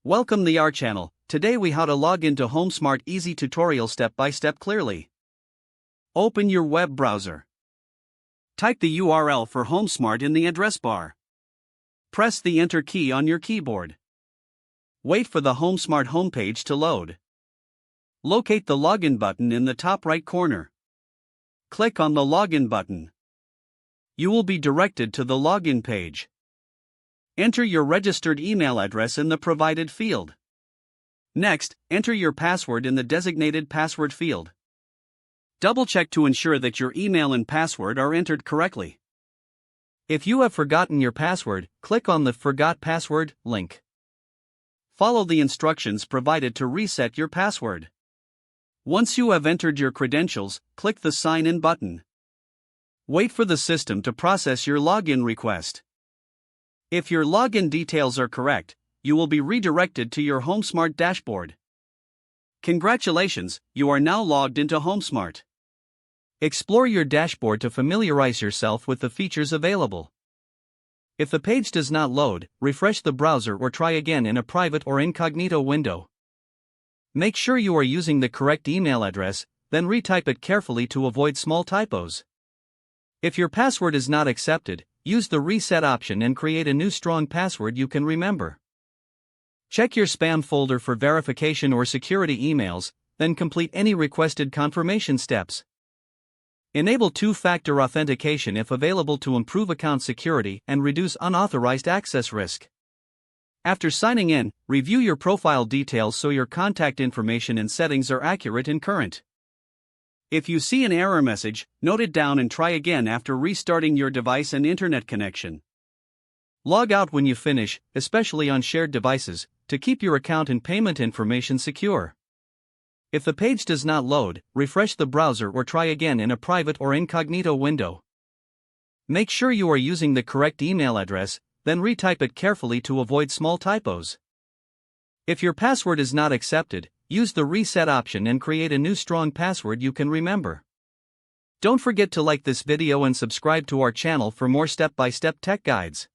Welcome to our channel. Today we how to log into HomeSmart easy tutorial step by step clearly. Open your web browser. Type the URL for HomeSmart in the address bar. Press the enter key on your keyboard. Wait for the HomeSmart homepage to load. Locate the login button in the top right corner. Click on the login button. You will be directed to the login page. Enter your registered email address in the provided field. Next, enter your password in the designated password field. Double-check to ensure that your email and password are entered correctly. If you have forgotten your password, click on the Forgot Password link. Follow the instructions provided to reset your password. Once you have entered your credentials, click the Sign In button. Wait for the system to process your login request. If your login details are correct, you will be redirected to your HomeSmart dashboard. Congratulations, you are now logged into HomeSmart. Explore your dashboard to familiarize yourself with the features available. If the page does not load, refresh the browser or try again in a private or incognito window. Make sure you are using the correct email address, then retype it carefully to avoid small typos. If your password is not accepted, use the reset option and create a new strong password you can remember. Check your spam folder for verification or security emails, then complete any requested confirmation steps. Enable two-factor authentication if available to improve account security and reduce unauthorized access risk. After signing in, review your profile details so your contact information and settings are accurate and current. If you see an error message, note it down and try again after restarting your device and internet connection. Log out when you finish, especially on shared devices, to keep your account and payment information secure. If the page does not load, refresh the browser or try again in a private or incognito window. Make sure you are using the correct email address, then retype it carefully to avoid small typos. If your password is not accepted, use the reset option and create a new strong password you can remember. Don't forget to like this video and subscribe to our channel for more step-by-step tech guides.